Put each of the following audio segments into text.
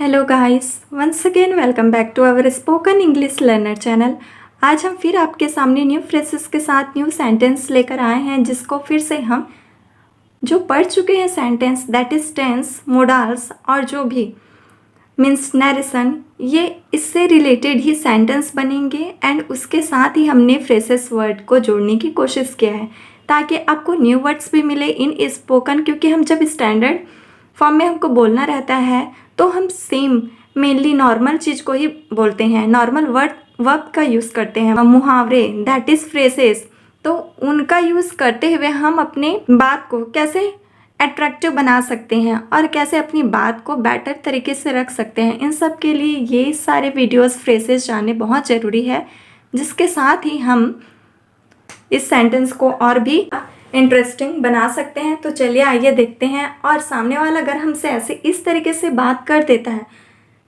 Hello guys, once again welcome back to our spoken English learner channel. आज हम फिर आपके सामने न्यू फ्रेजेस के साथ न्यू सेंटेंस लेकर आए हैं, जिसको फिर से हम जो पढ़ चुके हैं sentence, that is tense, modals और जो भी मीन्स नरेशन, ये इससे रिलेटेड ही सेंटेंस बनेंगे एंड उसके साथ ही हमने फ्रेजेस वर्ड को जोड़ने की कोशिश किया है ताकि आपको न्यू वर्ड्स भी मिले इन स्पोकन। क्योंकि हम जब स्टैंडर्ड फॉर्म में हमको बोलना रहता है तो हम सेम मेनली नॉर्मल चीज़ को ही बोलते हैं, नॉर्मल वर्ब का यूज़ करते हैं, मुहावरे दैट इज़ फ्रेजेस। तो उनका यूज़ करते हुए हम अपने बात को कैसे अट्रैक्टिव बना सकते हैं और कैसे अपनी बात को बेटर तरीके से रख सकते हैं, इन सब के लिए ये सारे वीडियोस फ्रेजेस जानने बहुत ज़रूरी है, जिसके साथ ही हम इस सेंटेंस को और भी इंटरेस्टिंग बना सकते हैं। तो चलिए आइए देखते हैं। और सामने वाला अगर हमसे ऐसे इस तरीके से बात कर देता है,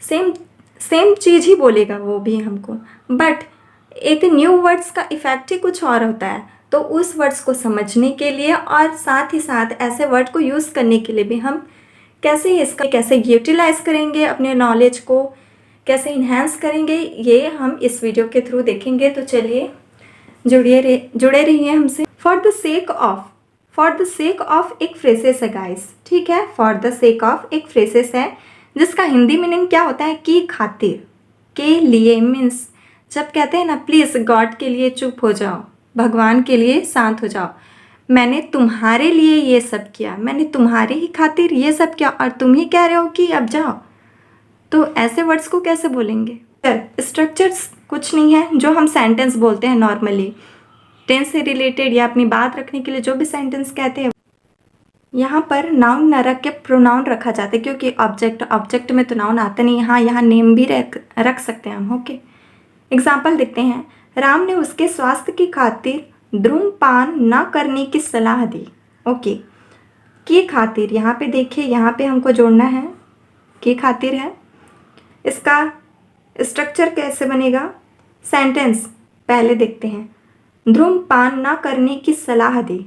सेम चीज़ ही बोलेगा वो भी हमको, बट एक न्यू वर्ड्स का इफ़ेक्ट ही कुछ और होता है। तो उस वर्ड्स को समझने के लिए और साथ ही साथ ऐसे वर्ड को यूज़ करने के लिए भी हम कैसे यूटिलाइज करेंगे, अपने नॉलेज को कैसे इन्हेंस करेंगे, ये हम इस वीडियो के थ्रू देखेंगे। तो चलिए जुड़े रहिए हमसे। फॉर द सेक ऑफ एक फ्रेसेस है गाइस, ठीक है। फॉर द सेक ऑफ एक फ्रेसेस है जिसका हिंदी मीनिंग क्या होता है कि खातिर, के लिए मीन्स जब कहते हैं ना प्लीज़ गॉड के लिए चुप हो जाओ, भगवान के लिए शांत हो जाओ, मैंने तुम्हारे लिए ये सब किया, मैंने तुम्हारे ही खातिर ये सब किया और तुम ही कह रहे हो कि अब जाओ। तो ऐसे वर्ड्स को कैसे बोलेंगे? स्ट्रक्चर्स कुछ नहीं है, जो हम सेंटेंस बोलते हैं नॉर्मली टेंस से रिलेटेड या अपनी बात रखने के लिए जो भी सेंटेंस कहते हैं, यहाँ पर नाउन न रख के प्रोनाउन रखा जाता है, क्योंकि ऑब्जेक्ट में तो नाउन आता नहीं। यहाँ नेम भी रख सकते हैं हम। ओके, एग्जाम्पल देखते हैं। राम ने उसके स्वास्थ्य की खातिर धूम्रपान न करने की सलाह दी। ओके, की खातिर, यहाँ पे देखिए, यहाँ पे हमको जोड़ना है, की खातिर है। इसका स्ट्रक्चर कैसे बनेगा? सेंटेंस पहले देखते हैं। धूम्रपान न करने की सलाह दी।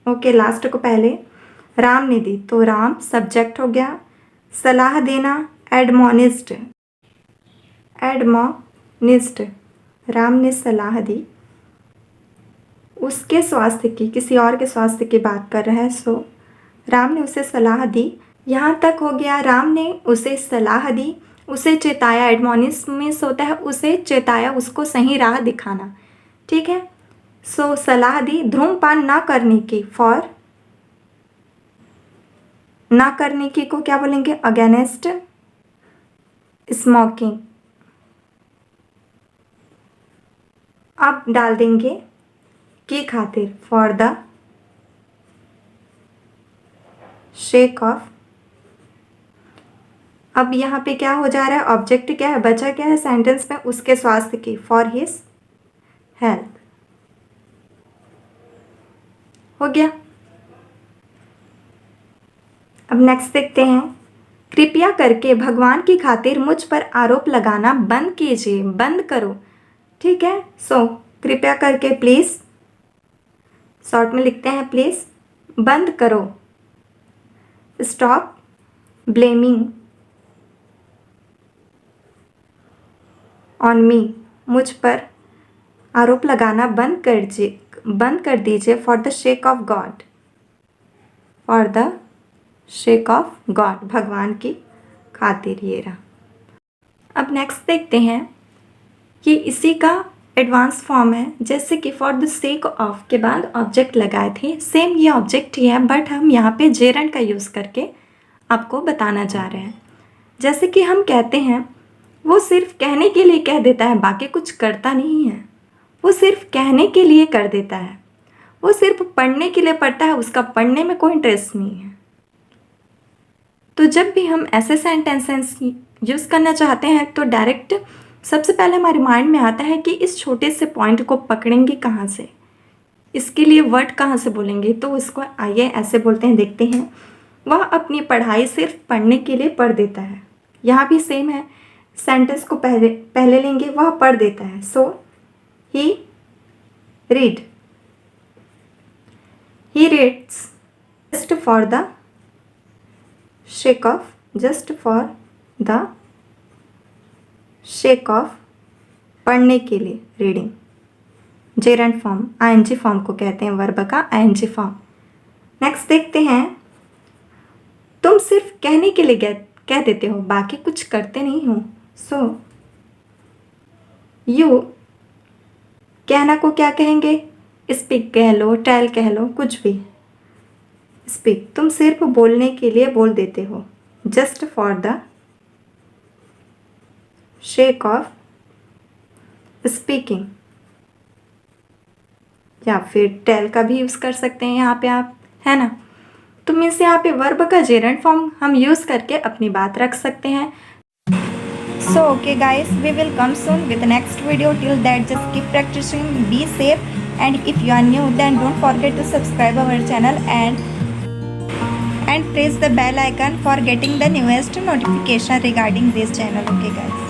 ओके, लास्ट को पहले राम ने दी, तो राम सब्जेक्ट हो गया। सलाह देना एडमोनिस्ड, राम ने सलाह दी उसके स्वास्थ्य की, किसी और के स्वास्थ्य की बात कर रहा है, सो राम ने उसे सलाह दी। यहाँ तक हो गया, राम ने उसे सलाह दी, उसे चेताया। एडमोनिश मीन्स होता है उसे चेताया, उसको सही राह दिखाना, ठीक है। सो सलाह दी धूम्रपान ना करने की, फॉर ना करने की को क्या बोलेंगे? Against smoking. अब डाल देंगे की खातिर, फॉर द शेक ऑफ। अब यहाँ पे क्या हो जा रहा है? ऑब्जेक्ट क्या है, बचा क्या है सेंटेंस में? उसके स्वास्थ्य की, फॉर हिज हेल्थ। हो गया। अब नेक्स्ट देखते हैं। कृपया करके भगवान की खातिर मुझ पर आरोप लगाना बंद कीजिए, बंद करो, ठीक है। सो कृपया करके, प्लीज़, शॉर्ट में लिखते हैं प्लीज़, बंद करो। स्टॉप ब्लेमिंग ऑन मी, मुझ पर आरोप लगाना बंद कर दीजिए। For the sake of God, for the sake of God, भगवान की खातिर। ये रहा। अब नेक्स्ट देखते हैं, ये इसी का एडवांस फॉर्म है। जैसे कि फॉर द सेक ऑफ के बाद ऑब्जेक्ट लगाए थे, सेम ये ऑब्जेक्ट ही है, बट हम यहाँ पे जेरंड का यूज़ करके आपको बताना चाह रहे हैं। जैसे कि हम कहते हैं, वो सिर्फ कहने के लिए कह देता है, बाकी कुछ करता नहीं है। वो सिर्फ कहने के लिए कर देता है, वो सिर्फ पढ़ने के लिए पढ़ता है, उसका पढ़ने में कोई इंटरेस्ट नहीं है। तो जब भी हम ऐसे सेंटेंसेस यूज़ करना चाहते हैं तो डायरेक्ट सबसे पहले हमारे माइंड में आता है कि इस छोटे से पॉइंट को पकड़ेंगे कहाँ से, इसके लिए वर्ड कहाँ से बोलेंगे। तो इसको आइए ऐसे बोलते हैं, देखते हैं। वह अपनी पढ़ाई सिर्फ पढ़ने के लिए पढ़ देता है। यहाँ भी सेम है, सेंटेंस को पहले लेंगे, वह पढ़ देता है। So he reads just for the sake of, just for the sake of पढ़ने के लिए, reading. Gerund form, ING form को कहते हैं, वर्ब का आईएनजी फॉर्म। नेक्स्ट देखते हैं, तुम सिर्फ कहने के लिए कह देते हो, बाकी कुछ करते नहीं हो। सो यू कहना को क्या कहेंगे? स्पीक कह लो, टेल कह लो, कुछ भी। स्पीक, तुम सिर्फ बोलने के लिए बोल देते हो, just for the sake of speaking. या फिर टेल का भी यूज़ कर सकते हैं यहाँ पे आप, है ना। तो मीन्स यहाँ पे वर्ब का जेरेंट फॉर्म हम यूज़ करके अपनी बात रख सकते हैं। So okay guys, we will come soon with the next video. Till that, just keep practicing, be safe, and if you are new, then don't forget to subscribe our channel and press the bell icon for getting the newest notification regarding this channel. Okay guys.